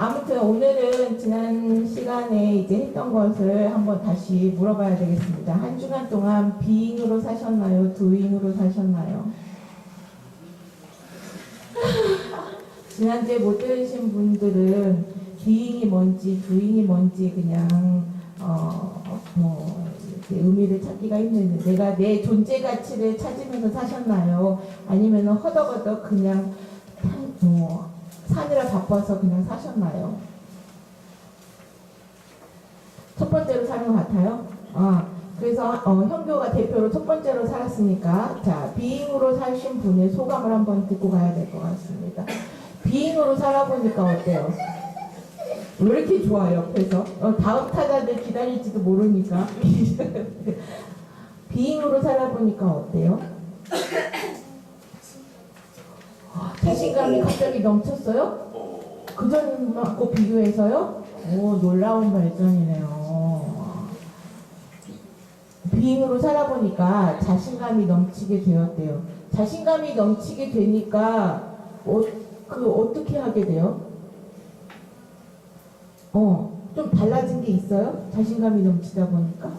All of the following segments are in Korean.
아무튼 오늘은 지난 시간에 이제 했던 것을 한번 다시 물어봐야 되겠습니다. 한 주간 동안 being으로 사셨나요? doing으로 사셨나요? 지난주에 못 들으신 분들은 being이 뭔지 doing이 뭔지 그냥 이렇게 의미를 찾기가 힘든데, 내가 내 존재 가치를 찾으면서 사셨나요? 아니면 허덕허덕 그냥 사느라 바빠서 그냥 사셨나요? 첫 번째로 사는 것 같아요. 그래서 현교가 대표로 첫 번째로 살았으니까, 자, being으로 사신 분의 소감을 한번 듣고 가야 될 것 같습니다. being으로 살아보니까 어때요? 왜 이렇게 좋아, 옆에서? 다음 타자들 기다릴지도 모르니까. being으로 살아보니까 어때요? 자신감이 갑자기 넘쳤어요? 그전하고 비교해서요? 오, 놀라운 발전이네요. being으로 살아보니까 자신감이 넘치게 되었대요. 자신감이 넘치게 되니까 어떻게 하게 돼요? 좀 달라진 게 있어요? 자신감이 넘치다 보니까?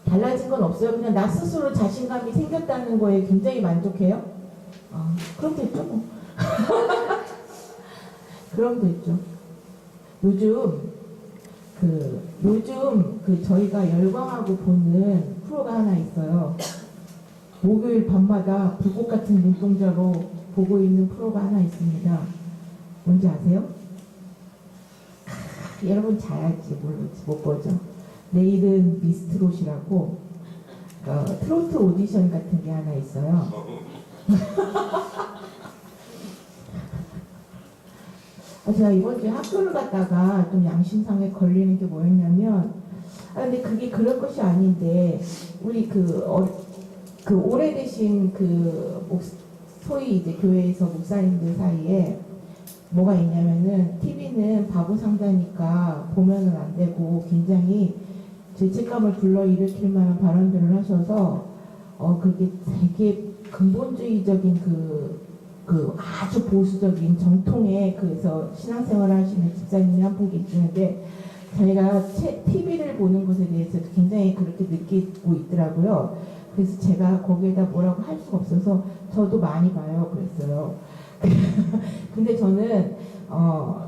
달라진 건 없어요. 그냥 나 스스로 자신감이 생겼다는 거에 굉장히 만족해요? 그럼 됐죠, 뭐. 그럼 됐죠. 요즘 저희가 열광하고 보는 프로가 하나 있어요. 목요일 밤마다 불꽃 같은 눈동자로 보고 있는 프로가 하나 있습니다. 뭔지 아세요? 여러분 잘 알지 모르지 못 보죠. 내일은 미스트롯이라고 트로트 오디션 같은 게 하나 있어요. 제가 이번 주에 학교를 갔다가 좀 양심상에 걸리는 게 뭐였냐면, 근데 그게 그럴 것이 아닌데, 우리 오래되신 소위 이제 교회에서 목사님들 사이에 뭐가 있냐면은, TV는 바보 상자니까 보면은 안 되고, 굉장히 죄책감을 불러일으킬 만한 발언들을 하셔서, 그게 되게 근본주의적인 아주 보수적인 정통의 그래서 신앙생활을 하시는 집사님이 한 분 계시는데, 자기가 TV를 보는 것에 대해서 굉장히 그렇게 느끼고 있더라고요. 그래서 제가 거기에다 뭐라고 할 수가 없어서 저도 많이 봐요. 그랬어요. 근데 저는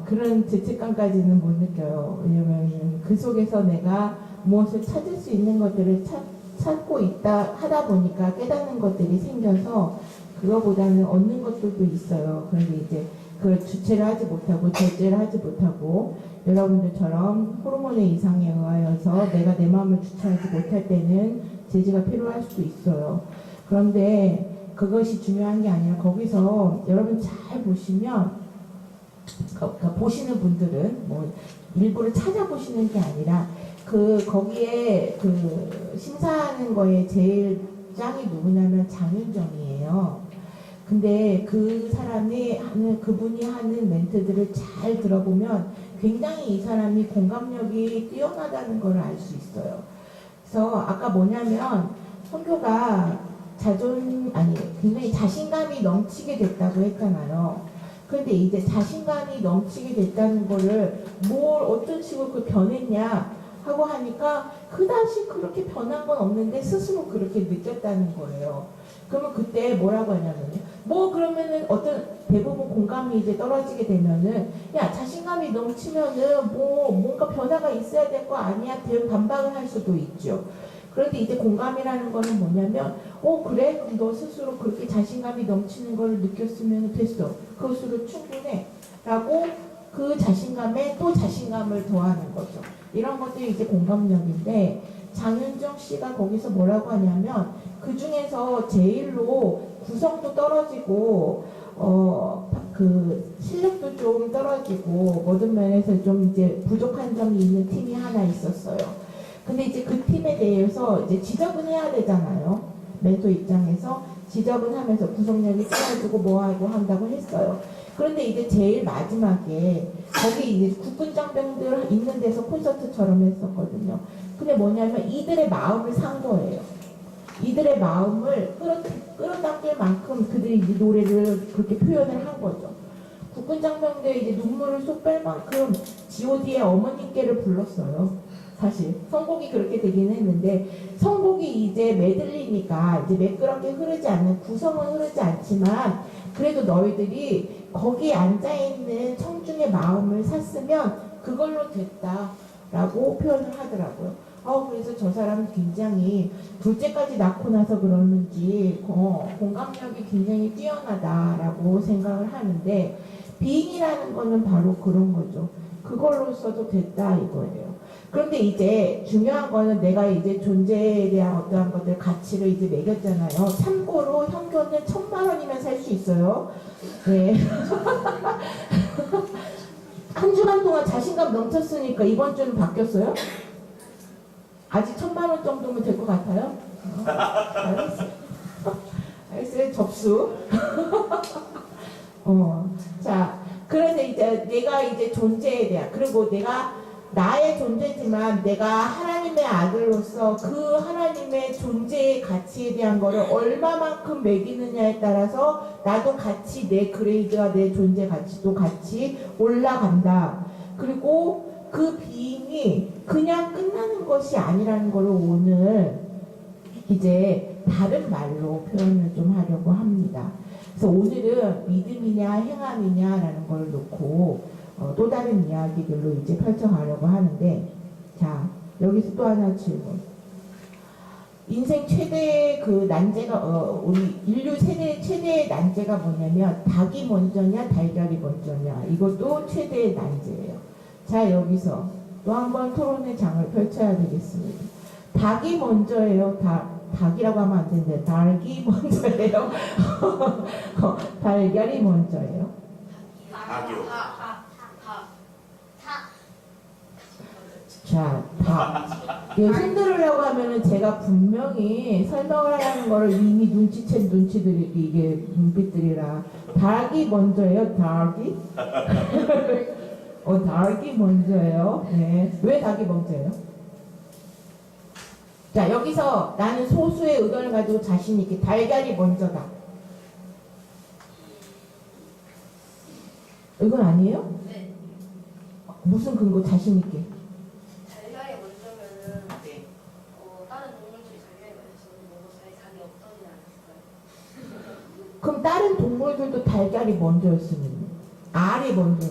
그런 죄책감까지는 못 느껴요. 왜냐면 그 속에서 내가 무엇을 찾을 수 있는 것들을 찾고 있다 하다 보니까 깨닫는 것들이 생겨서 그거보다는 얻는 것들도 있어요. 그런데 이제 그걸 주체를 하지 못하고 절제를 하지 못하고, 여러분들처럼 호르몬의 이상에 의하여서 내가 내 마음을 주체하지 못할 때는 제지가 필요할 수도 있어요. 그런데 그것이 중요한 게 아니라, 거기서 여러분 잘 보시면, 보시는 분들은 뭐 일부러 찾아보시는 게 아니라, 거기에 심사하는 거에 제일 짱이 누구냐면 장윤정이에요. 근데 그분이 하는 멘트들을 잘 들어보면 굉장히 이 사람이 공감력이 뛰어나다는 걸 알 수 있어요. 그래서 아까 뭐냐면, 선교가 굉장히 자신감이 넘치게 됐다고 했잖아요. 그런데 이제 자신감이 넘치게 됐다는 거를 어떤 식으로 변했냐 하고 하니까, 그다지 그렇게 변한 건 없는데 스스로 그렇게 느꼈다는 거예요. 그러면 그때 뭐라고 하냐면요. 그러면은 대부분 공감이 이제 떨어지게 되면은, 야, 자신감이 넘치면은 뭔가 변화가 있어야 될 거 아니야? 반박을 할 수도 있죠. 그런데 이제 공감이라는 거는 뭐냐면, 그래? 그럼 너 스스로 그렇게 자신감이 넘치는 걸 느꼈으면 됐어. 그것으로 충분해. 라고 그 자신감에 또 자신감을 더하는 거죠. 이런 것들이 이제 공감력인데, 장윤정 씨가 거기서 뭐라고 하냐면, 그 중에서 제일로 구성도 떨어지고, 실력도 좀 떨어지고, 모든 면에서 좀 이제 부족한 점이 있는 팀이 하나 있었어요. 근데 이제 그 팀에 대해서 이제 지적은 해야 되잖아요. 멘토 입장에서 지적은 하면서 구성력이 떨어지고 뭐하고 한다고 했어요. 그런데 이제 제일 마지막에 거기 이제 국군장병들 있는 데서 콘서트처럼 했었거든요. 근데 뭐냐면 이들의 마음을 산 거예요. 이들의 마음을 끌어당길 만큼 그들이 이제 노래를 그렇게 표현을 한 거죠. 국군 장병대 이제 눈물을 쏙 뺄 만큼 G.O.D의 어머님께를 불렀어요. 사실 선곡이 그렇게 되긴 했는데 선곡이 이제 메들리니까 이제 매끄럽게 흐르지 않는 구성은 흐르지 않지만 그래도 너희들이 거기 앉아있는 청중의 마음을 샀으면 그걸로 됐다라고 표현을 하더라고요. 그래서 저 사람은 굉장히 둘째까지 낳고 나서 그러는지 공감력이 굉장히 뛰어나다라고 생각을 하는데 빙이라는 거는 바로 그런 거죠. 그걸로써도 됐다 이거예요. 그런데 이제 중요한 거는 내가 이제 존재에 대한 어떠한 것들 가치를 이제 매겼잖아요. 참고로 현금은 1,000만 원이면 살 수 있어요. 네. 한 주간 동안 자신감 넘쳤으니까 이번 주는 바뀌었어요? 아직 1,000만 원 정도면 될 것 같아요? 알겠어요. 알겠어요. 접수. 자, 그래서 이제 내가 이제 존재에 대한, 그리고 내가 나의 존재지만 내가 하나님의 아들로서 그 하나님의 존재의 가치에 대한 거를 얼마만큼 매기느냐에 따라서 나도 같이 내 그레이드와 내 존재 가치도 같이 올라간다. 그리고 그 비행이 그냥 끝나는 것이 아니라는 걸 오늘 이제 다른 말로 표현을 좀 하려고 합니다. 그래서 오늘은 믿음이냐 행함이냐라는 걸 놓고 또 다른 이야기들로 이제 펼쳐가려고 하는데, 자, 여기서 또 하나 질문. 인생 최대의 그 난제가, 우리 인류 세대 최대의 난제가 뭐냐면, 닭이 먼저냐, 달걀이 먼저냐. 이것도 최대의 난제예요. 자, 여기서 또 한 번 토론의 장을 펼쳐야 되겠습니다. 닭이 먼저예요. 닭이라고 하면 안 되는데, 닭이 먼저예요. 달걀이 먼저예요. 닭이요. 자, 손들으려고 하면은 제가 분명히 설명을 하라는 거를 이미 눈치챈 눈치들이, 이게 눈빛들이라. 닭이 먼저예요, 닭이? 닭이 먼저예요. 네. 왜 닭이 먼저예요? 자, 여기서 나는 소수의 의견을 가지고 자신있게 달걀이 먼저다. 이건 아니에요? 네. 무슨 근거 자신있게? 달걀이 먼저면은 다른 동물들이 달걀이 많아서 먹어서 닭이 없더니 않았을까요? 그럼 다른 동물들도 달걀이 먼저였으면 알이 먼저.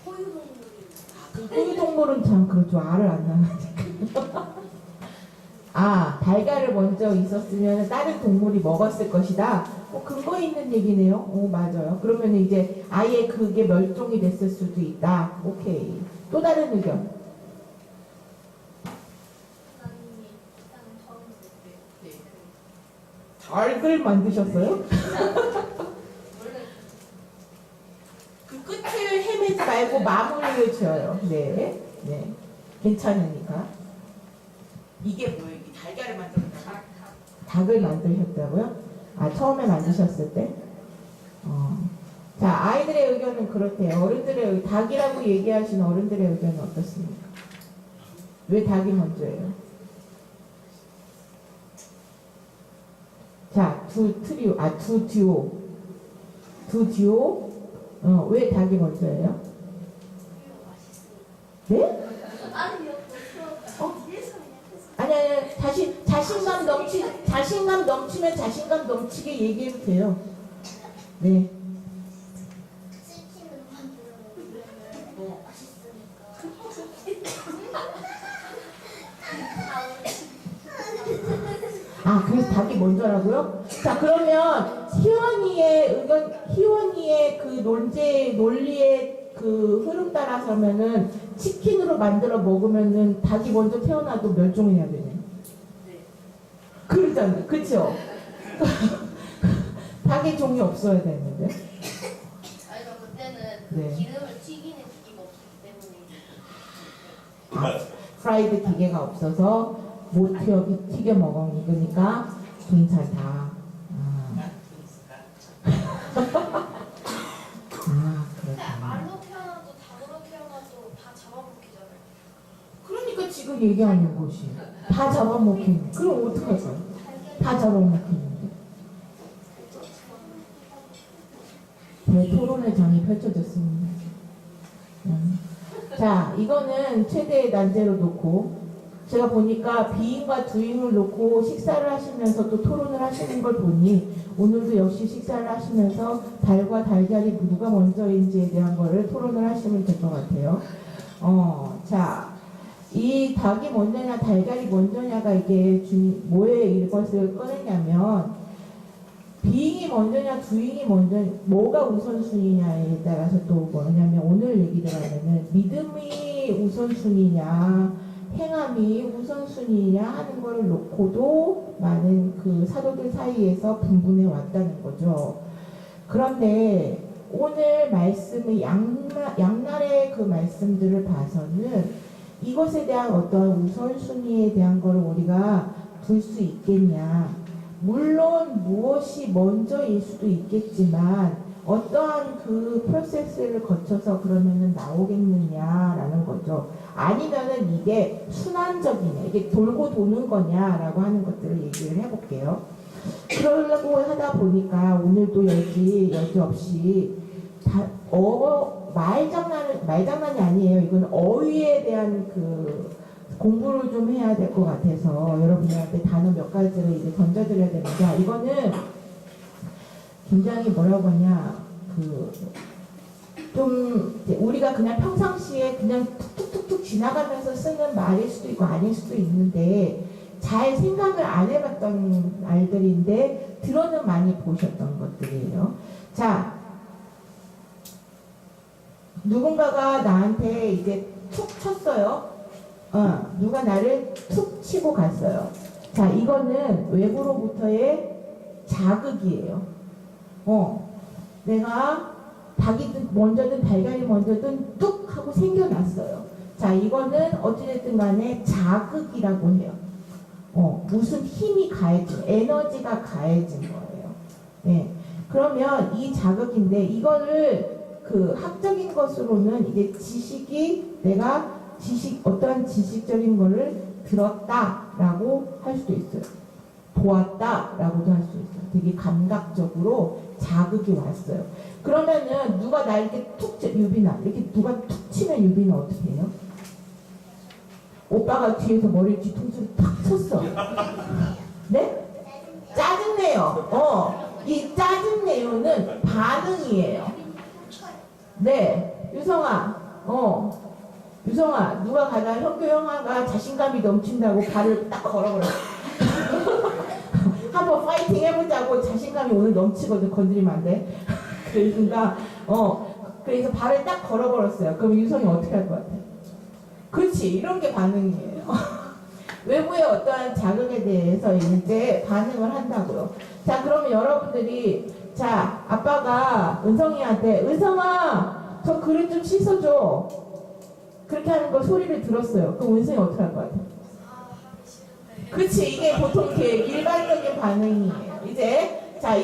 포유동물이 포유동물은 참 그렇죠. 알을 안 낳으니까. 달걀을 먼저 있었으면 다른 동물이 먹었을 것이다. 근거 있는 얘기네요. 맞아요. 그러면 이제 아예 그게 멸종이 됐을 수도 있다. 오케이. 또 다른 의견. 하나님이 땅 처음 때 닭을 만드셨어요? 원래 그 끝을 헤매지 말고 마무리를 지어요. 네. 네. 괜찮으니까. 이게 뭐예요? 이 달걀을 만들었다고? 닭을 만드셨다고요? 처음에 만드셨을 때? 자, 아이들의 의견은 그렇대요. 어른들의 닭이라고 얘기하신 어른들의 의견은 어떻습니까? 왜 닭이 먼저예요? 자, 두 듀오. 왜 닭이 먼저예요? 네? 아니요. 아니, 자신감 넘치면 자신감 넘치게 얘기해도 돼요. 네. 치킨을 만들어 먹으면 맛있으니까. 그래서 닭이 먼저라고요? 자, 그러면 희원이의 그 논리의 그 흐름 따라서면은 치킨으로 만들어 먹으면은 닭이 먼저 태어나도 멸종해야 되네. 네. 그러잖아요. 그쵸? 닭의 종이 없어야 되는데. 아니요, 그때는 네. 기름을 튀기는 기기가 없기 때문에. 프라이드 기계가 없어서 못 튀겨 먹으니까 괜찮다. 그렇구나. 말로 태어나도 닭으로 태어나도 다 잡아먹히잖아요. 그러니까 지금 얘기하는 것이 다 잡아먹히는. 그럼 어떡할까요? 다 잡아먹히는데. 토론의 반항의 장이 펼쳐졌습니다. 자, 이거는 최대의 난제로 놓고 제가 보니까 비인과 두인을 놓고 식사를 하시면서 또 토론을 하시는 걸 보니 오늘도 역시 식사를 하시면서 달과 달걀이 누가 먼저인지에 대한 거를 토론을 하시면 될 것 같아요. 자, 이 닭이 먼저냐 달걀이 먼저냐가 이게 뭐에 이것을 꺼내냐면 비잉이 먼저냐 두잉이 먼저 뭐가 우선순위냐에 따라서 또 뭐냐면 오늘 얘기를 하면은 믿음이 우선순위냐 행함이 우선순위냐 하는 거를 놓고도 많은 그 사도들 사이에서 분분해 왔다는 거죠. 그런데 오늘 말씀의 양날의 그 말씀들을 봐서는 이것에 대한 어떤 우선순위에 대한 거를 우리가 둘 수 있겠냐. 물론 무엇이 먼저일 수도 있겠지만 어떠한 그 프로세스를 거쳐서 그러면은 나오겠느냐라는 거죠. 아니면은 이게 순환적이냐, 이게 돌고 도는 거냐라고 하는 것들을 얘기를 해볼게요. 그러려고 하다 보니까 오늘도 여지없이 말장난이 아니에요. 이건 어휘에 대한 그 공부를 좀 해야 될 것 같아서 여러분들한테 단어 몇 가지를 이제 던져드려야 되는데 이거는 굉장히 뭐라고 하냐 좀 우리가 그냥 평상시에 그냥 툭툭툭툭 지나가면서 쓰는 말일 수도 있고 아닐 수도 있는데 잘 생각을 안 해봤던 말들인데 들어는 많이 보셨던 것들이에요. 자, 누군가가 나한테 이제 툭 쳤어요. 누가 나를 툭 치고 갔어요. 자, 이거는 외부로부터의 자극이에요. 내가 닭이든 먼저든 달걀이 먼저든 뚝 하고 생겨났어요. 자, 이거는 어찌됐든 간에 자극이라고 해요. 무슨 힘이 가해진, 에너지가 가해진 거예요. 네. 그러면 이 자극인데 이거를 그 학적인 것으로는 이제 내가 어떠한 지식적인 거를 들었다라고 할 수도 있어요. 보았다라고도 할 수 있어요. 되게 감각적으로 자극이 왔어요. 그러면은 누가 나 이렇게 유빈아 이렇게 누가 툭 치면 유빈은 어떻게 해요? 오빠가 뒤에서 머리 뒤통수를 탁 쳤어. 네? 짜증내요. 이 짜증내요는 반응이에요. 네, 유성아, 누가 가다 현교 형아가 자신감이 넘친다고 발을 딱 걸어버렸어. 한번 파이팅 해보자고 자신감이 오늘 넘치거든. 건드리면 안 돼. 그러니까, 그래서 발을 딱 걸어버렸어요. 그럼 유성이 어떻게 할 것 같아? 그렇지, 이런 게 반응이에요. 외부의 어떠한 자극에 대해서 이제 반응을 한다고요. 자, 그러면 여러분들이 자, 아빠가 은성이한테 은성아 저 그릇 좀 씻어줘 그렇게 하는 거 소리를 들었어요. 그럼 은성이 어떻게 할 것 같아? 하기 싫은데. 그치, 이게 보통 이렇게 일반적인 반응이에요. 이제 자,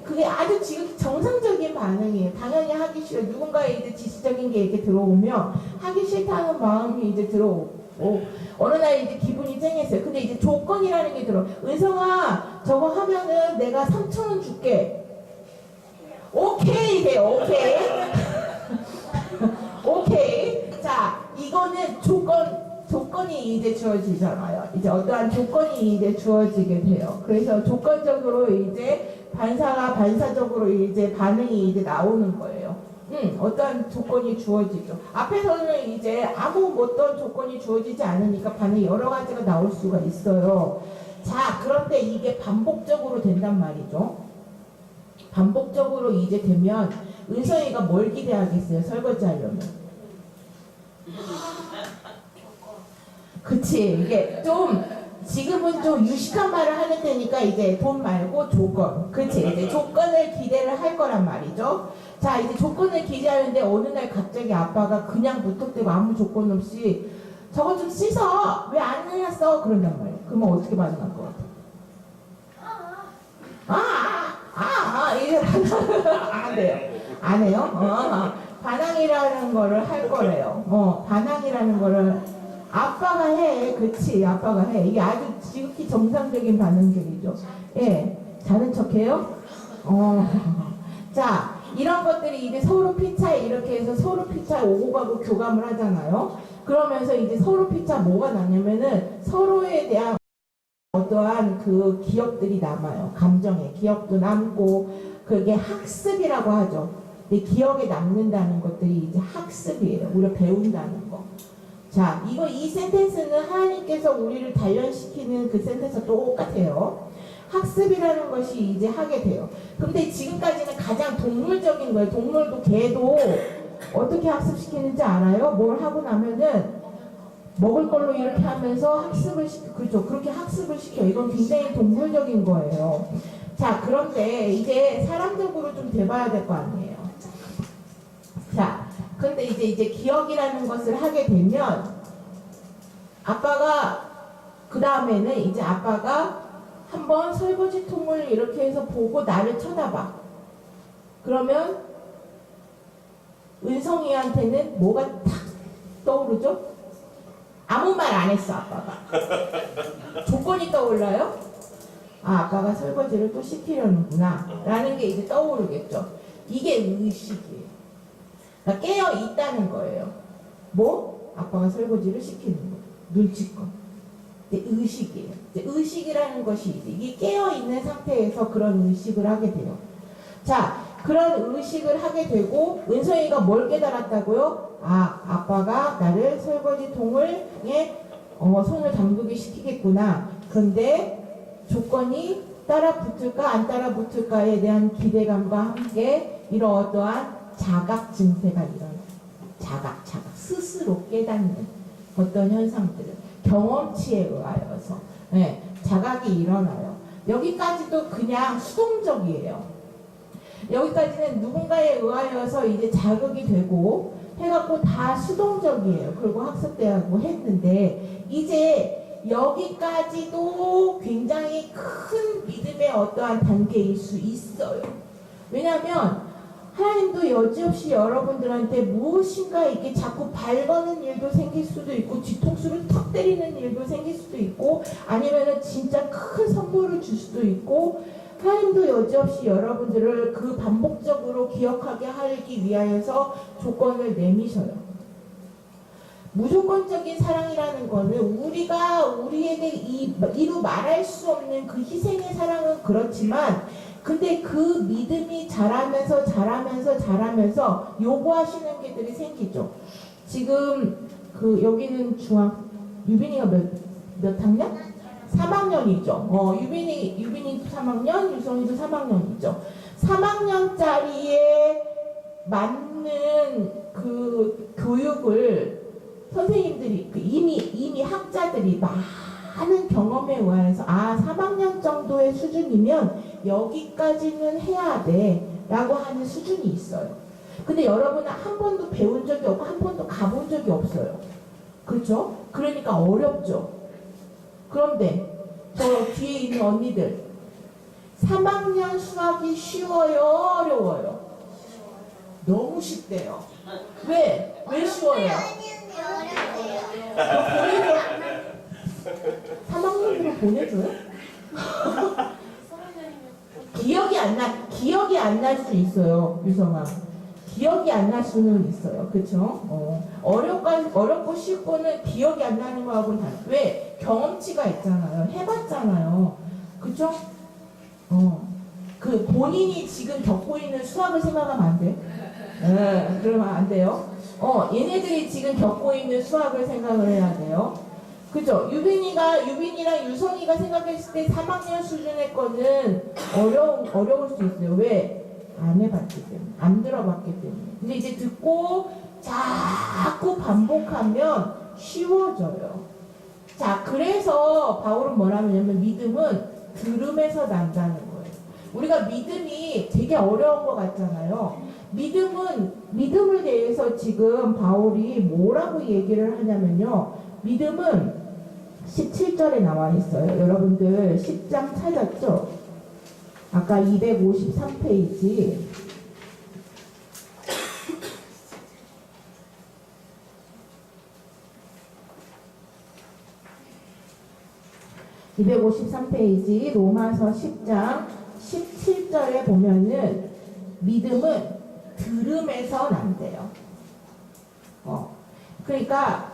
그게 아주 지금 정상적인 반응이에요. 당연히 하기 싫어. 누군가의 이제 지시적인 게 이렇게 들어오면 하기 싫다는 마음이 이제 들어오고 어느 날 이제 기분이 쨍했어요. 근데 이제 조건이라는 게 들어. 은성아 저거 하면은 내가 3,000원 줄게. 오케이 돼요. 오케이. 오케이. 자, 이거는 조건이 이제 주어지잖아요. 이제 어떠한 조건이 이제 주어지게 돼요. 그래서 조건적으로 이제 반사가 반사적으로 이제 반응이 이제 나오는 거예요. 어떠한 조건이 주어지죠. 앞에서는 이제 아무 어떤 조건이 주어지지 않으니까 반응이 여러 가지가 나올 수가 있어요. 자, 그런데 이게 반복적으로 된단 말이죠. 반복적으로 이제 되면 은성이가 뭘 기대하겠어요? 설거지 하려면. 그치, 이게 좀 지금은 좀 유식한 말을 하는 데니까 이제 돈 말고 조건. 그치, 이제 조건을 기대를 할 거란 말이죠. 자, 이제 조건을 기대하는데 어느 날 갑자기 아빠가 그냥 무턱대고 아무 조건 없이 저거 좀 씻어! 왜 안 해놨어? 그런단 말이에요. 그러면 어떻게 반응할 것 같아? 이게 안 돼요. 안 해요? 반항이라는 거를 할 거래요. 반항이라는 거를 아빠가 해. 그치, 아빠가 해. 이게 아주 지극히 정상적인 반응들이죠. 예, 자는 척해요? 자, 이런 것들이 이제 서로 피차에 이렇게 해서 서로 피차에 오고 가고 교감을 하잖아요. 그러면서 이제 서로 피차 뭐가 나냐면은 서로에 대한 어떠한 그 기억들이 남아요. 감정의 기억도 남고 그게 학습이라고 하죠. 근데 기억에 남는다는 것들이 이제 학습이에요. 우리가 배운다는 거. 자, 이 센텐스는 하나님께서 우리를 단련시키는 그 센텐스와 똑같아요. 학습이라는 것이 이제 하게 돼요. 근데 지금까지는 가장 동물적인 거예요. 동물도 개도 어떻게 학습시키는지 알아요? 뭘 하고 나면은 먹을 걸로 이렇게 하면서 학습을 시켜. 그렇죠. 그렇게 학습을 시켜. 이건 굉장히 동물적인 거예요. 자, 그런데 이제 사람적으로 좀 돼봐야 될 거 아니에요. 자, 근데 이제 기억이라는 것을 하게 되면 아빠가 그 다음에는 이제 아빠가 한번 설거지통을 이렇게 해서 보고 나를 쳐다봐. 그러면 은성이한테는 뭐가 탁 떠오르죠? 아무 말 안 했어, 아빠가. 조건이 떠올라요? 아, 아빠가 설거지를 또 시키려는구나 라는 게 이제 떠오르겠죠. 이게 의식이에요. 그러니까 깨어 있다는 거예요. 뭐? 아빠가 설거지를 시키는 거. 눈치껏. 의식이에요. 의식이라는 것이 이게 깨어 있는 상태에서 그런 의식을 하게 돼요. 자, 그런 의식을 하게 되고 은성이가 뭘 깨달았다고요? 아, 아빠가 나를 설거지통을 손을 담그게 시키겠구나. 그런데 조건이 따라 붙을까 안 따라 붙을까에 대한 기대감과 함께 이런 어떠한 자각 증세가 일어나요. 자각 스스로 깨닫는 어떤 현상들을 경험치에 의하여서 자각이 일어나요. 여기까지도 그냥 수동적이에요. 여기까지는 누군가에 의하여서 이제 자극이 되고 해갖고 다 수동적이에요. 그리고 학습되고 했는데 이제 여기까지도 굉장히 큰 믿음의 어떠한 단계일 수 있어요. 왜냐하면 하나님도 여지없이 여러분들한테 무엇인가 이렇게 자꾸 발거는 일도 생길 수도 있고 뒤통수를 턱 때리는 일도 생길 수도 있고 아니면은 진짜 큰 선물을 줄 수도 있고 하나님도 여지없이 여러분들을 그 반복적으로 기억하게 하기 위하여서 조건을 내미셔요. 무조건적인 사랑이라는 거는 우리에게 이루 말할 수 없는 그 희생의 사랑은 그렇지만 근데 그 믿음이 자라면서 요구하시는 게들이 생기죠. 지금 여기는 유빈이가 몇 학년? 3학년이죠. 유빈이 3학년, 유성이도 3학년이죠. 3학년짜리에 맞는 그 교육을 선생님들이 이미 학자들이 많은 경험에 의해서 3학년 정도의 수준이면 여기까지는 해야 돼 라고 하는 수준이 있어요. 근데 여러분은 한 번도 배운 적이 없고 한 번도 가본 적이 없어요. 그렇죠? 그러니까 어렵죠. 그런데 저 뒤에 있는 언니들 3학년 수학이 쉬워요? 어려워요? 너무 쉽대요. 왜 쉬워요? 3학년으로 보내줘요? 기억이 안 날 수 있어요, 유성아. 기억이 안 날 수는 있어요. 그쵸? 어렵고 쉽고는 기억이 안 나는 거하고는 달라요. 왜? 경험치가 있잖아요. 해봤잖아요. 그쵸? 그 본인이 지금 겪고 있는 수학을 생각하면 안 돼. 그러면 안 돼요. 얘네들이 지금 겪고 있는 수학을 생각을 해야 돼요. 그죠? 유빈이랑 유성이가 생각했을 때 3학년 수준의 거는 어려울 수 있어요. 왜? 안 해봤기 때문에. 안 들어봤기 때문에. 근데 이제 듣고 자꾸 반복하면 쉬워져요. 자, 그래서 바울은 뭐라냐면 믿음은 들음에서 난다는 거예요. 우리가 믿음이 되게 어려운 것 같잖아요. 믿음을 대해서 지금 바울이 뭐라고 얘기를 하냐면요. 믿음은 17절에 나와 있어요. 여러분들 10장 찾았죠? 아까 253페이지. (253페이지) 로마서 10장 17절에 보면은 믿음은 들으면서 난대요. 그러니까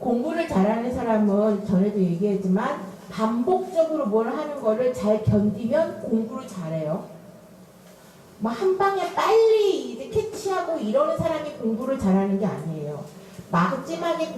공부를 잘하는 사람은 전에도 얘기했지만 반복적으로 뭘 하는 거를 잘 견디면 공부를 잘해요. 뭐 한 방에 빨리 이제 캐치하고 이러는 사람이 공부를 잘하는 게 아니에요. 마지막에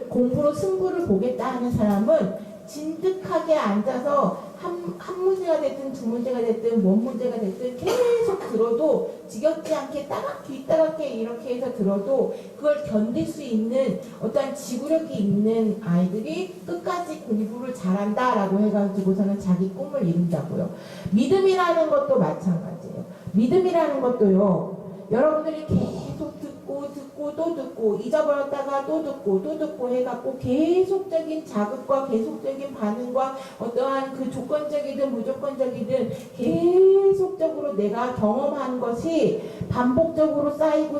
공부로 승부를 보겠다 하는 사람은 진득하게 앉아서 한 문제가 됐든 두 문제가 됐든 뭔 문제가 됐든 계속 들어도 지겹지 않게 뒤따갑게 이렇게 해서 들어도 그걸 견딜 수 있는 어떠한 지구력이 있는 아이들이 끝까지 공부를 잘한다라고 해가지고서는 자기 꿈을 이룬다고요. 믿음이라는 것도 마찬가지예요. 믿음이라는 것도요. 여러분들이 계속 듣고 또 듣고 잊어버렸다가 또 듣고 해갖고 계속적인 자극과 계속적인 반응과 어떠한 그 조건적이든 무조건적이든 계속적으로 내가 경험한 것이 반복적으로 쌓이고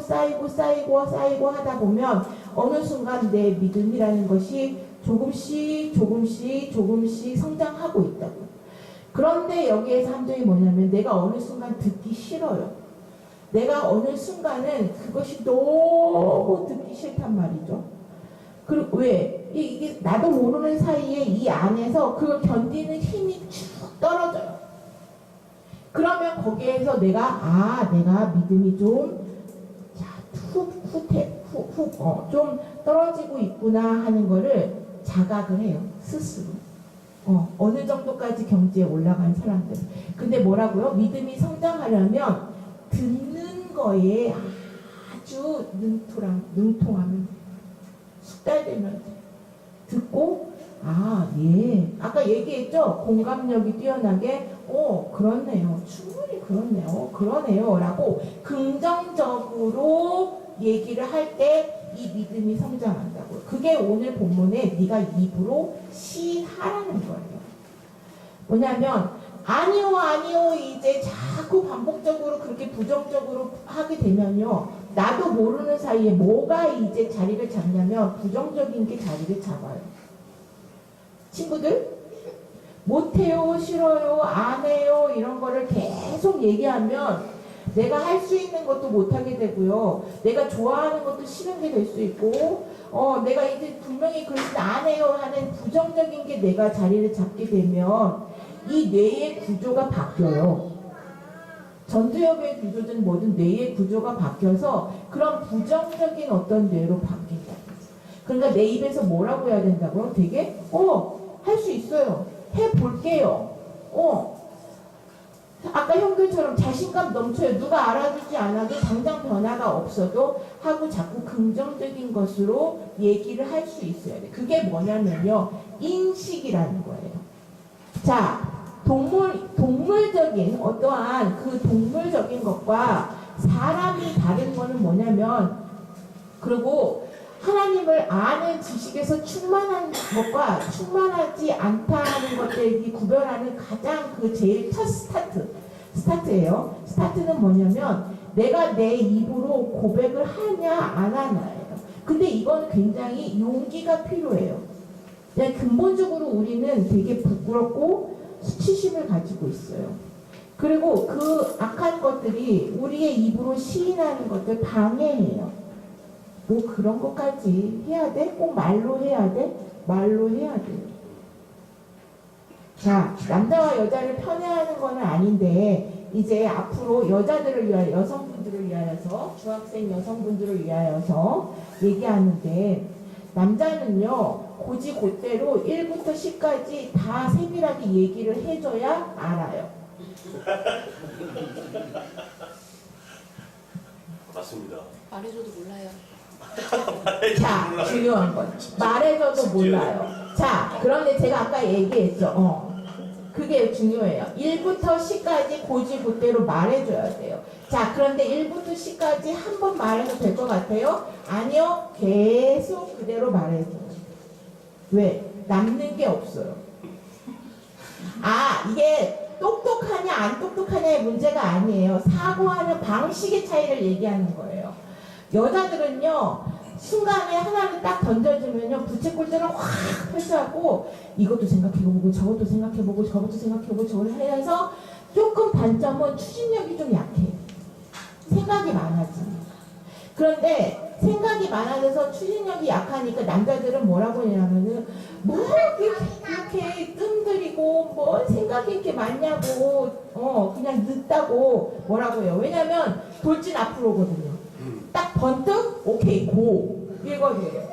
하다 보면 어느 순간 내 믿음이라는 것이 조금씩 성장하고 있다고. 그런데 여기에서 함정이 뭐냐면 내가 어느 순간 듣기 싫어요. 내가 어느 순간은 그것이 너무 듣기 싫단 말이죠. 그리고 왜? 이게 나도 모르는 사이에 이 안에서 그걸 견디는 힘이 쭉 떨어져요. 그러면 거기에서 내가 믿음이 좀 좀 떨어지고 있구나 하는 거를 자각을 해요. 스스로. 어느 정도까지 경지에 올라간 사람들. 근데 뭐라고요? 믿음이 성장하려면 듣는 거에 아주 능통하면 돼요. 숙달되면 돼요. 듣고 예. 아까 얘기했죠? 공감력이 뛰어나게 그렇네요. 충분히 그러네요. 라고 긍정적으로 얘기를 할 때 이 믿음이 성장한다고요. 그게 오늘 본문에 네가 입으로 시하라는 거예요. 뭐냐면 아니요 이제 자꾸 반복적으로 그렇게 부정적으로 하게 되면요. 나도 모르는 사이에 뭐가 이제 자리를 잡냐면 부정적인 게 자리를 잡아요. 친구들 못해요, 싫어요, 안 해요 이런 거를 계속 얘기하면 내가 할 수 있는 것도 못하게 되고요. 내가 좋아하는 것도 싫은 게 될 수 있고 내가 이제 분명히 그렇게 안 해요 하는 부정적인 게 내가 자리를 잡게 되면 이 뇌의 구조가 바뀌어요. 전두엽의 구조든 뭐든 뇌의 구조가 바뀌어서 그런 부정적인 어떤 뇌로 바뀐다. 그러니까 내 입에서 뭐라고 해야 된다고요? 되게 할 수 있어요. 해볼게요. 아까 형들처럼 자신감 넘쳐요. 누가 알아주지 않아도 당장 변화가 없어도 하고 자꾸 긍정적인 것으로 얘기를 할 수 있어야 돼. 그게 뭐냐면요. 인식이라는 거예요. 자, 동물적인 어떠한 그 동물적인 것과 사람이 다른 거는 뭐냐면 그리고 하나님을 아는 지식에서 충만한 것과 충만하지 않다 하는 것들이 구별하는 가장 그 제일 첫 스타트예요. 스타트는 뭐냐면 내가 내 입으로 고백을 하냐 안 하냐예요. 근데 이건 굉장히 용기가 필요해요. 그냥 근본적으로 우리는 되게 부끄럽고 수치심을 가지고 있어요. 그리고 그 악한 것들이 우리의 입으로 시인하는 것들 방해해요. 뭐 그런 것까지 해야 돼? 꼭 말로 해야 돼? 말로 해야 돼요. 자, 남자와 여자를 편애하는 건 아닌데 이제 앞으로 여자들을 위하여 여성분들을 위하여서 중학생 여성분들을 위하여서 얘기하는데 남자는요 고지고대로 1부터 10까지 다 세밀하게 얘기를 해줘야 알아요. 맞습니다. 말해줘도 몰라요. 자, 중요한 건 말해줘도 몰라요. 자, 그런데 제가 아까 얘기했죠. 그게 중요해요. 1부터 10까지 고지고대로 말해줘야 돼요. 자, 그런데 1부터 10까지 한 번 말해도 될 것 같아요? 아니요. 계속 그대로 말해줘요. 왜? 남는 게 없어요. 이게 똑똑하냐 안 똑똑하냐의 문제가 아니에요. 사고하는 방식의 차이를 얘기하는 거예요. 여자들은요 순간에 하나를 딱 던져주면요 부채꼴대로 확 펼쳐갖고 이것도 생각해보고 저것도 생각해보고 저것도 생각해보고 저걸 해서 조금 단점은 추진력이 좀 약해요. 생각이 많아집니다. 그런데 생각이 많아져서 추진력이 약하니까 남자들은 뭐라고 하냐면은 뭐 이렇게 뜸들이고 뭐 생각이 이렇게 많냐고 그냥 늦다고 뭐라고 해요. 왜냐면 돌진 앞으로거든요. 딱 번뜩 오케이 고 이거예요.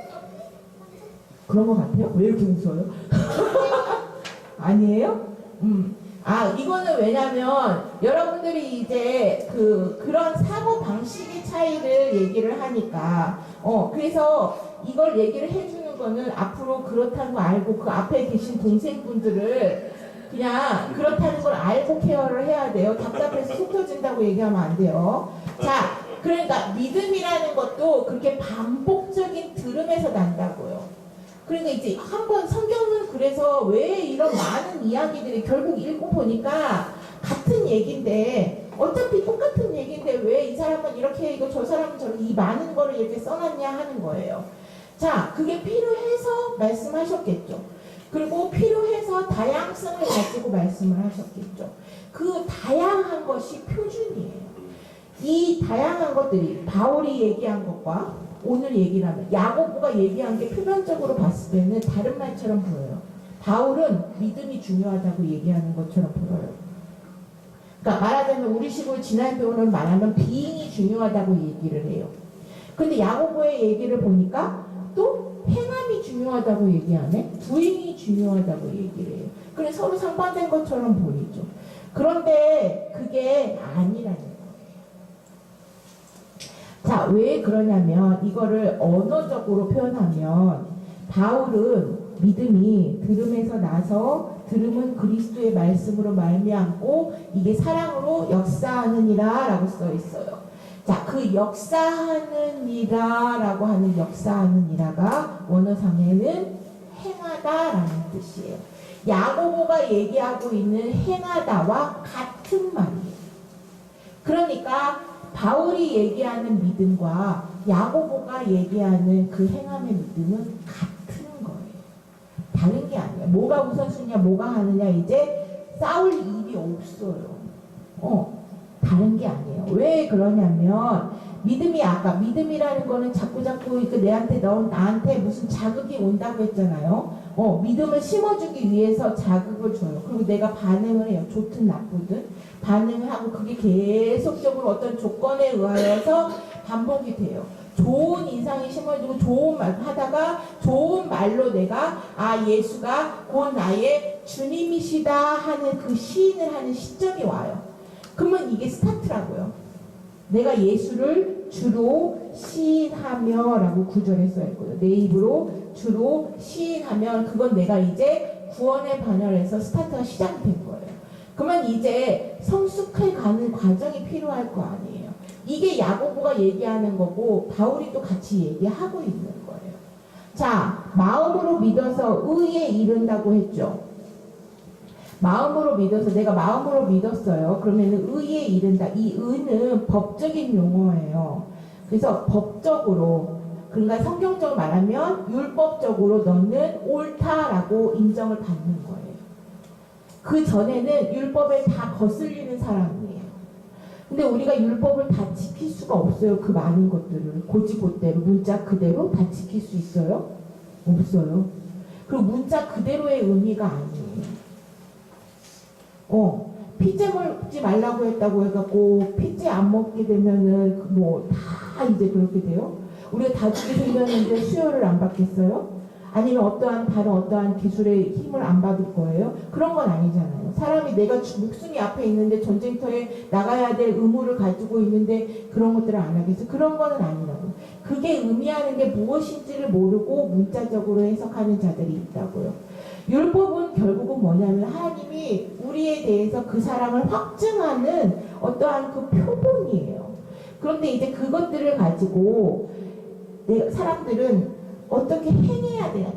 그런 것 같아요? 왜 이렇게 웃어요? 아니에요? 이거는 왜냐면 여러분들이 이제 그런 사고 방식의 차이를 얘기를 하니까 그래서 이걸 얘기를 해주는 거는 앞으로 그렇다는 거 알고 그 앞에 계신 동생분들을 그냥 그렇다는 걸 알고 케어를 해야 돼요. 답답해서 속 터진다고 얘기하면 안 돼요. 자, 그러니까 믿음이라는 것도 그렇게 반복적인 들음에서 난다고요. 그러니까 이제 한번 성경은 그래서 왜 이런 많은 이야기들이 결국 읽고 보니까 같은 얘기인데 어차피 똑같은 얘기인데 왜 이 사람은 이렇게 이거 저 사람은 저렇게 이 많은 거를 이렇게 써놨냐 하는 거예요. 자, 그게 필요해서 말씀하셨겠죠. 그리고 필요해서 다양성을 가지고 말씀을 하셨겠죠. 그 다양한 것이 표준이에요. 이 다양한 것들이 바울이 얘기한 것과 오늘 얘기를 하면 야고보가 얘기한 게 표면적으로 봤을 때는 다른 말처럼 보여요. 바울은 믿음이 중요하다고 얘기하는 것처럼 보여요. 그러니까 말하자면 우리식으로 지난 표현을 말하면 비행이 중요하다고 얘기를 해요. 근데 야고보의 얘기를 보니까 또 행함이 중요하다고 얘기하네. 부행이 중요하다고 얘기를 해요. 그래서 서로 상반된 것처럼 보이죠. 그런데 그게 아니라는 거예요. 자, 왜 그러냐면 이거를 언어적으로 표현하면 바울은 믿음이 들음에서 나서 들음은 그리스도의 말씀으로 말미암고 이게 사랑으로 역사하느니라 라고 써 있어요. 자, 그 역사하느니라 라고 하는 역사하느니라가 원어상에는 행하다라는 뜻이에요. 야고보가 얘기하고 있는 행하다와 같은 말이에요. 그러니까 바울이 얘기하는 믿음과 야고보가 얘기하는 그 행함의 믿음은 같은 거예요. 다른 게 아니에요. 뭐가 우선순위냐, 뭐가 하느냐 이제 싸울 일이 없어요. 다른 게 아니에요. 왜 그러냐면 믿음이 아까 믿음이라는 거는 자꾸 나한테 무슨 자극이 온다고 했잖아요. 믿음을 심어주기 위해서 자극을 줘요. 그리고 내가 반응을 해요. 좋든 나쁘든 반응을 하고 그게 계속적으로 어떤 조건에 의하여서 반복이 돼요. 좋은 인상이 심어지고 좋은 말 하다가 좋은 말로 내가 예수가 곧 나의 주님이시다 하는 그 시인을 하는 시점이 와요. 그러면 이게 스타트라고요. 내가 예수를 주로 시인하며 라고 구절에 써있거든요. 내 입으로 주로 시인하면 그건 내가 이제 구원의 반열에서 스타트가 시작된 거예요. 그러면 이제 성숙해 가는 과정이 필요할 거 아니에요. 이게 야고보가 얘기하는 거고 바울이 또 같이 얘기하고 있는 거예요. 자, 마음으로 믿어서 의에 이른다고 했죠. 마음으로 믿어서 내가 마음으로 믿었어요. 그러면 의에 이른다. 이 의는 법적인 용어예요. 그래서 법적으로 그러니까 성경적으로 말하면 율법적으로 너는 옳다라고 인정을 받는 거예요. 그 전에는 율법에 다 거슬리는 사람이에요. 근데 우리가 율법을 다 지킬 수가 없어요. 그 많은 것들을 고지고대로 문자 그대로 다 지킬 수 있어요? 없어요. 그리고 문자 그대로의 의미가 아니에요. 피째 먹지 말라고 했다고 해갖고 피째 안 먹게 되면은 뭐 다 이제 그렇게 돼요? 우리가 다주게 생겼는데 수혈을 안 받겠어요? 아니면 다른 어떠한 기술의 힘을 안 받을 거예요? 그런 건 아니잖아요. 사람이 내가 목숨이 앞에 있는데 전쟁터에 나가야 될 의무를 가지고 있는데 그런 것들을 안 하겠어요? 그런 거는 아니라고. 그게 의미하는 게 무엇인지를 모르고 문자적으로 해석하는 자들이 있다고요. 율법은 결국은 뭐냐면 하나님이 우리에 대해서 그 사랑을 확증하는 어떠한 그 표본이에요. 그런데 이제 그것들을 가지고 사람들은 어떻게 행해야 되나,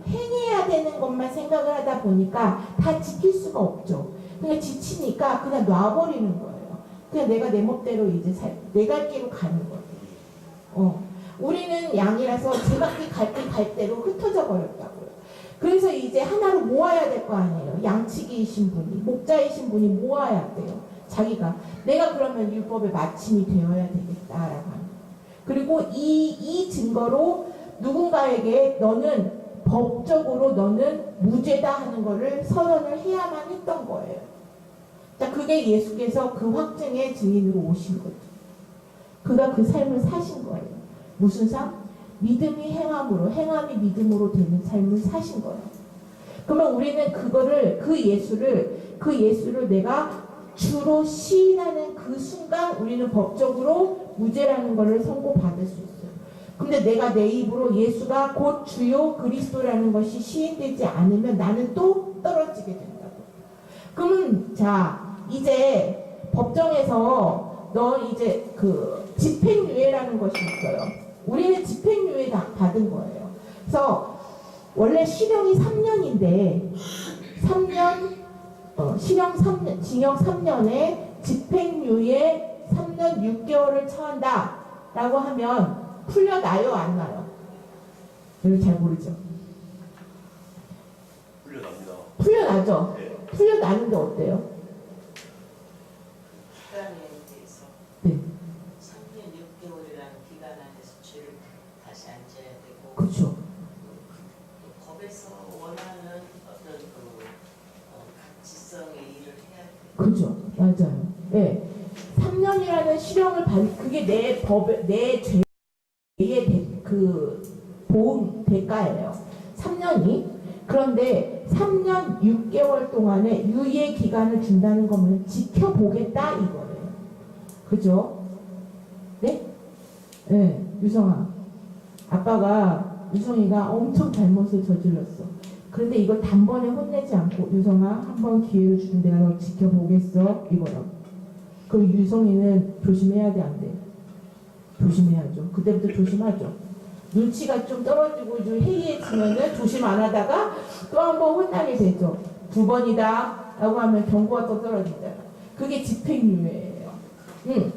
행해야 되는 것만 생각을 하다 보니까 다 지킬 수가 없죠. 그냥 지치니까 그냥 놔버리는 거예요. 그냥 내가 내 멋대로 이제 내 갈 길로 가는 거예요. 우리는 양이라서 제각기 갈 대로 흩어져 버렸다고요. 그래서 이제 하나로 모아야 될 거 아니에요. 양치기이신 분이, 목자이신 분이 모아야 돼요. 자기가 내가 그러면 율법의 마침이 되어야 되겠다라고 하는 거예요. 그리고 이 증거로 누군가에게 너는 법적으로 너는 무죄다 하는 거를 선언을 해야만 했던 거예요. 자, 그게 예수께서 그 확증의 증인으로 오신 거죠. 그가 그 삶을 사신 거예요. 무슨 삶? 믿음이 행함으로, 행함이 믿음으로 되는 삶을 사신 거예요. 그러면 우리는 그거를, 그 예수를 내가 주로 시인하는 그 순간 우리는 법적으로 무죄라는 것을 선고받을 수 있어요. 근데 내가 내 입으로 예수가 곧 주요 그리스도라는 것이 시인되지 않으면 나는 또 떨어지게 된다고. 그러면 자, 이제 법정에서 너 이제 그 집행유예라는 것이 있어요. 우리는 집행유예 받은 거예요. 그래서 원래 실형이 3년인데 3년 실형 3년, 징역 3년에 집행유예 3년 6개월을 처한다 라고 하면 풀려나요 안 나요? 여기 잘 모르죠? 풀려납니다. 풀려나죠? 네. 풀려나는데 어때요? 기간에 대해서 네. 3년 6개월이라는 기간 안에서 죄를 다시 안 져야 되고 그렇죠. 법에서 원하는 어떤 가치성의 일을 해야 돼. 그죠. 맞아요. 네. 3년이라는 실형을 그게 내 법에, 내 죄의 그 보험 대가예요. 3년이. 그런데 3년 6개월 동안에 유예 기간을 준다는 거면 지켜보겠다 이거예요. 그죠? 네? 네. 유성아. 아빠가, 유성이가 엄청 잘못을 저질렀어. 그런데 이걸 단번에 혼내지 않고 유성아 한번 기회를 주는 내가 너 지켜보겠어 이거요. 그럼 유성이는 조심해야 돼 안 돼? 조심해야죠. 그때부터 조심하죠. 눈치가 좀 떨어지고 좀 해이해지면은 조심 안 하다가 또 한 번 혼나게 되죠. 2번이다 라고 하면 경고가 또 떨어진다. 그게 집행유예예요.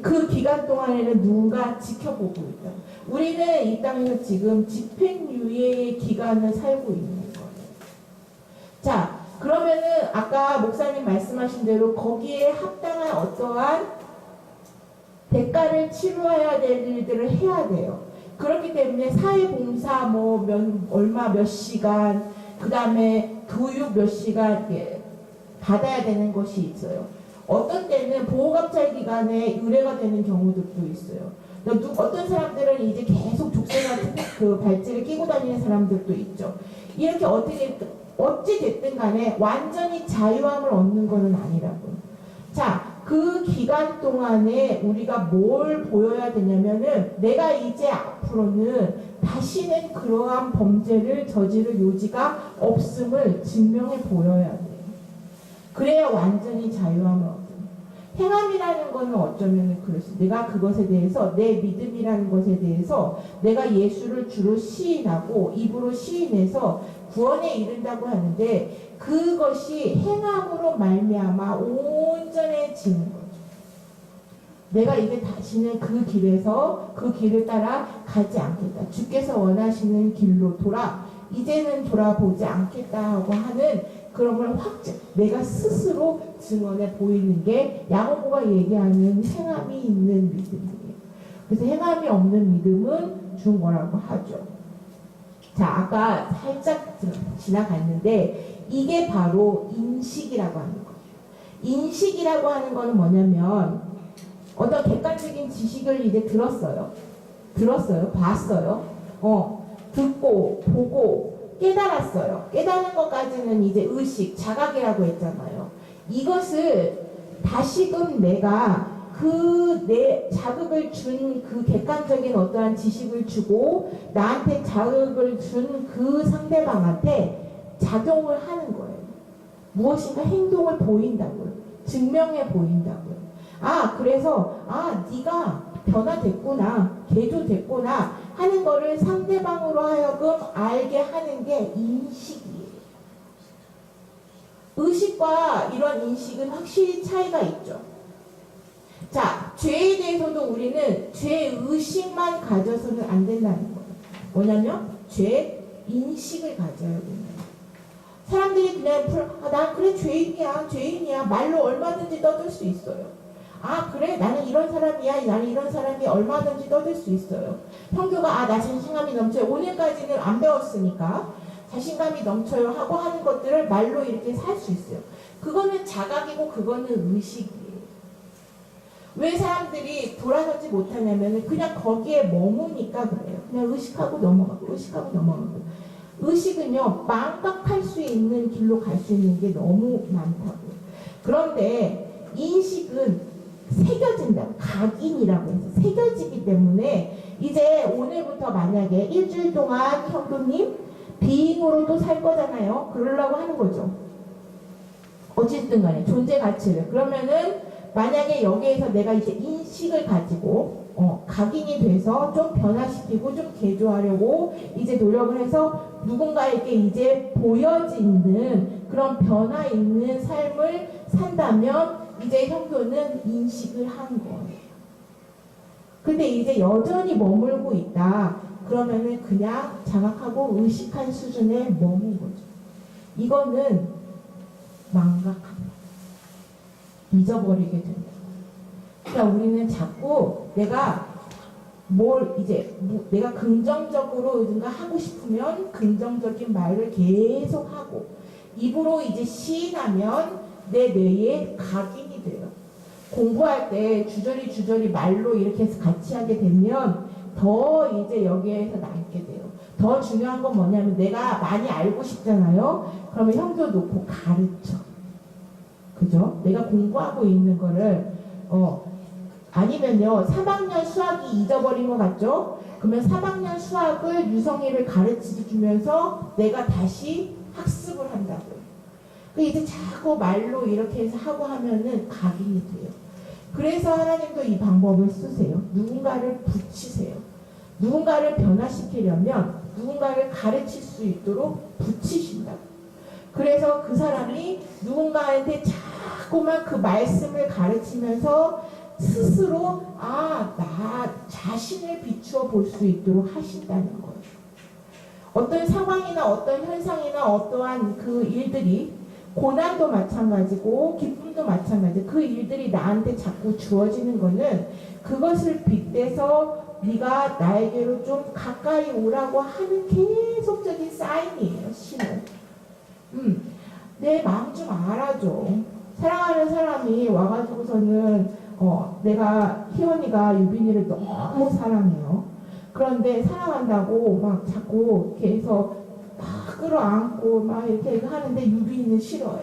그 기간 동안에는 누군가 지켜보고 있다. 우리는 이 땅에서 지금 집행유예의 기간을 살고 있는 거예요. 자, 그러면은 아까 목사님 말씀하신 대로 거기에 합당한 어떠한 대가를 치루어야 될 일들을 해야 돼요. 그렇기 때문에 사회봉사 얼마 몇 시간, 그 다음에 교육 몇 시간 이렇게 받아야 되는 것이 있어요. 어떤 때는 보호감찰 기간에 의뢰가 되는 경우들도 있어요. 어떤 사람들은 이제 계속 족쇄 같은 그 발찌를 끼고 다니는 사람들도 있죠. 이렇게 어찌 됐든 간에 완전히 자유함을 얻는 것은 아니라고요. 자, 그 기간 동안에 우리가 뭘 보여야 되냐면은 내가 이제 앞으로는 다시는 그러한 범죄를 저지를 요지가 없음을 증명해 보여야 돼요. 그래야 완전히 자유함을 얻어요. 행함이라는 것은 어쩌면 그렇습니다. 내가 그것에 대해서 내 믿음이라는 것에 대해서 내가 예수를 주로 시인하고 입으로 시인해서 구원에 이른다고 하는데 그것이 행함으로 말미암아 온전해지는 거죠. 내가 이제 다시는 그 길에서 그 길을 따라 가지 않겠다. 주께서 원하시는 길로 이제는 돌아보지 않겠다 하고 하는 그런 걸 내가 스스로 증언해 보이는 게 야고보가 얘기하는 행함이 있는 믿음이에요. 그래서 행함이 없는 믿음은 중거라고 하죠. 자, 아까 살짝 지나갔는데 이게 바로 인식이라고 하는 거예요. 인식이라고 하는 거는 뭐냐면 어떤 객관적인 지식을 이제 들었어요, 봤어요, 듣고 보고 깨달았어요. 깨달은 것까지는 이제 의식, 자각이라고 했잖아요. 이것을 다시금 내가 내 자극을 준 그 객관적인 어떠한 지식을 주고 나한테 자극을 준 그 상대방한테 작용을 하는 거예요. 무엇인가 행동을 보인다고요. 증명해 보인다고요. 그래서 네가 변화됐구나, 개조됐구나 하는 거를 상대방으로 하여금 알게 하는 게 인식이에요. 의식과 이런 인식은 확실히 차이가 있죠. 자, 죄에 대해서도 우리는 죄 의식만 가져서는 안 된다는 거예요. 뭐냐면 죄 인식을 가져야 된다. 사람들이 그냥 난 그래 죄인이야 말로 얼마든지 떠들 수 있어요. 아 그래? 나는 이런 사람이야. 나는 이런 사람이 얼마든지 떠들 수 있어요. 형교가 아 나 자신감이 넘쳐요. 오늘까지는 안 배웠으니까 자신감이 넘쳐요 하고 하는 것들을 말로 이렇게 살 수 있어요. 그거는 자각이고 그거는 의식이에요. 왜 사람들이 돌아서지 못하냐면 그냥 거기에 머무니까 그래요. 그냥 의식하고 넘어가고 의식하고 넘어가고. 의식은요 망각할 수 있는 길로 갈 수 있는 게 너무 많다고요. 그런데 인식은 새겨진다. 각인이라고 해서 새겨지기 때문에 이제 오늘부터 만약에 일주일 동안 형도님 비잉으로도 살 거잖아요. 그러려고 하는 거죠. 어쨌든 간에 존재 가치를. 그러면은 만약에 여기에서 내가 이제 인식을 가지고 각인이 돼서 좀 변화시키고 좀 개조하려고 이제 노력을 해서 누군가에게 이제 보여지는 그런 변화 있는 삶을 산다면 이제 형교는 인식을 한 거예요. 근데 이제 여전히 머물고 있다. 그러면은 그냥 자각하고 의식한 수준에 머문 거죠. 이거는 망각합니다. 잊어버리게 됩니다. 그러니까 우리는 자꾸 내가 내가 긍정적으로 뭔가 하고 싶으면 긍정적인 말을 계속 하고 입으로 이제 시인하면 내 뇌에 각인이 돼요. 공부할 때 주저리 말로 이렇게 해서 같이 하게 되면 더 이제 여기에서 남게 돼요. 더 중요한 건 뭐냐면 내가 많이 알고 싶잖아요. 그러면 형도 놓고 가르쳐. 그죠? 내가 공부하고 있는 거를 아니면요 3학년 수학이 잊어버린 것 같죠? 그러면 3학년 수학을 유성이를 가르쳐 주면서 내가 다시 학습을 한다고요. 이제 자꾸 말로 이렇게 해서 하고 하면은 각인이 돼요. 그래서 하나님도 이 방법을 쓰세요. 누군가를 붙이세요. 누군가를 변화시키려면 누군가를 가르칠 수 있도록 붙이신다고. 그래서 그 사람이 누군가한테 자꾸만 그 말씀을 가르치면서 스스로 나 자신을 비추어 볼 수 있도록 하신다는 거예요. 어떤 상황이나 어떤 현상이나 어떠한 그 일들이 고난도 마찬가지고 기쁨도 마찬가지. 그 일들이 나한테 자꾸 주어지는 거는 그것을 빗대서 네가 나에게로 좀 가까이 오라고 하는 계속적인 사인이에요. 신호. 내 마음 좀 알아줘. 사랑하는 사람이 와가지고서는 내가 희원이가 유빈이를 너무 사랑해요. 그런데 사랑한다고 막 자꾸 이렇게 해서 막 끌어안고 막 이렇게 하는데 유빈이는 싫어해.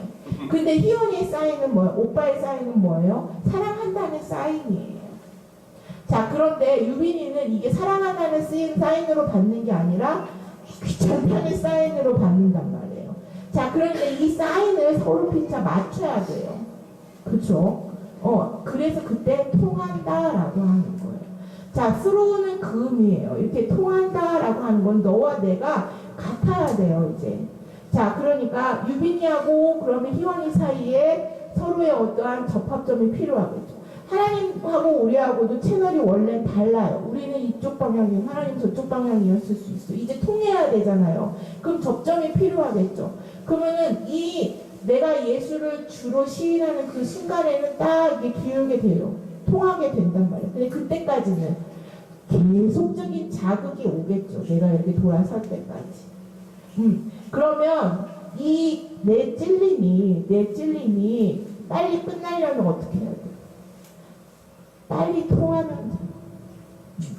근데 희원이의 사인은 뭐예요? 오빠의 사인은 뭐예요? 사랑한다는 사인이에요. 자, 그런데 유빈이는 이게 사랑한다는 사인으로 받는 게 아니라 귀찮다는 사인으로 받는단 말이에요. 자, 그런데 이 사인을 서로 피차 맞춰야 돼요. 그쵸? 그래서 그때 통한다라고 하는 거예요. 자, 스로우는 그 의미예요. 이렇게 통한다라고 하는 건 너와 내가 같아야 돼요, 이제. 자, 그러니까 유빈이하고 그러면 희원이 사이에 서로의 어떠한 접합점이 필요하겠죠. 하나님하고 우리하고도 채널이 원래 달라요. 우리는 이쪽 방향이고 하나님 저쪽 방향이었을 수 있어. 이제 통해야 되잖아요. 그럼 접점이 필요하겠죠. 그러면은 내가 예수를 주로 시인하는 그 순간에는 딱 이게 기울게 돼요. 통하게 된단 말이에요. 근데 그때까지는 계속적인 자극이 오겠죠. 내가 이렇게 돌아설 때까지. 그러면 내 찔림이 빨리 끝나려면 어떻게 해야 돼요? 빨리 통하면 돼요.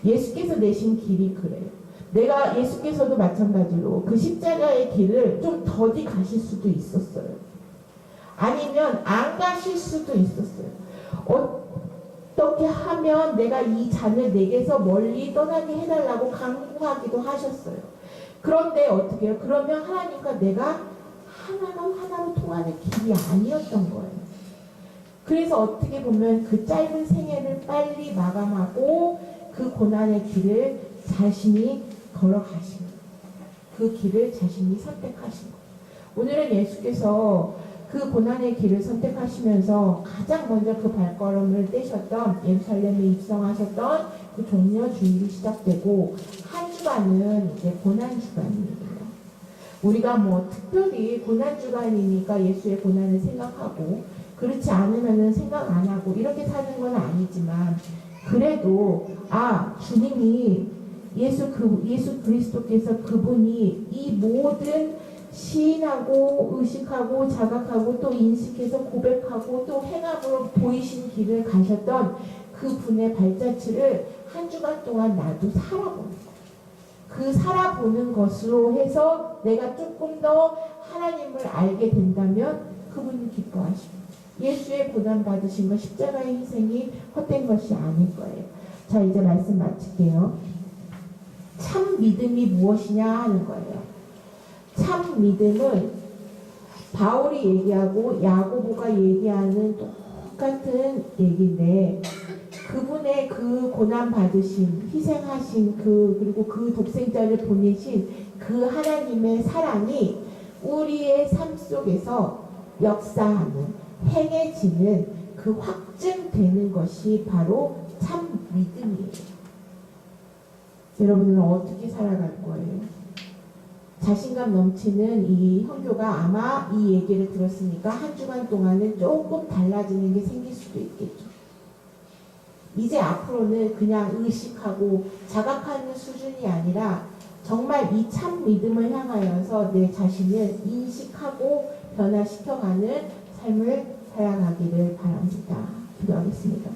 예수께서 내신 길이 그래요. 내가 예수께서도 마찬가지로 그 십자가의 길을 좀 더디 가실 수도 있었어요. 아니면 안 가실 수도 있었어요. 어떻게 하면 내가 이 잔을 내게서 멀리 떠나게 해달라고 강구하기도 하셨어요. 그런데 어떻게 해요? 그러면 하나님과 내가 하나로 통하는 길이 아니었던 거예요. 그래서 어떻게 보면 그 짧은 생애를 빨리 마감하고 그 고난의 길을 자신이 걸어가신 거예요. 그 길을 자신이 선택하신 거예요. 오늘은 예수께서 그 고난의 길을 선택하시면서 가장 먼저 그 발걸음을 떼셨던 예루살렘에 입성하셨던 그 종려 주일이 시작되고 한 주간은 이제 고난 주간이에요. 우리가 뭐 특별히 고난 주간이니까 예수의 고난을 생각하고 그렇지 않으면은 생각 안 하고 이렇게 사는 건 아니지만 그래도 주님이 예수 그리스도께서 그분이 이 모든 시인하고 의식하고 자각하고 또 인식해서 고백하고 또 행함으로 보이신 길을 가셨던 그 분의 발자취를 한 주간 동안 나도 살아보는 거예요. 그 살아보는 것으로 해서 내가 조금 더 하나님을 알게 된다면 그분이 기뻐하시고 예수의 고난 받으신 것 십자가의 희생이 헛된 것이 아닐 거예요. 자, 이제 말씀 마칠게요. 참 믿음이 무엇이냐 하는 거예요. 참 믿음은 바울이 얘기하고 야고보가 얘기하는 똑같은 얘기인데 그분의 그 고난 받으신 희생하신 그리고 그 독생자를 보내신 그 하나님의 사랑이 우리의 삶 속에서 역사하는 행해지는 그 확증되는 것이 바로 참 믿음이에요. 여러분은 어떻게 살아갈 거예요? 자신감 넘치는 이 형교가 아마 이 얘기를 들었으니까 한 주간 동안은 조금 달라지는 게 생길 수도 있겠죠. 이제 앞으로는 그냥 의식하고 자각하는 수준이 아니라 정말 이 참 믿음을 향하여서 내 자신을 인식하고 변화시켜가는 삶을 살아가기를 바랍니다. 기도하겠습니다.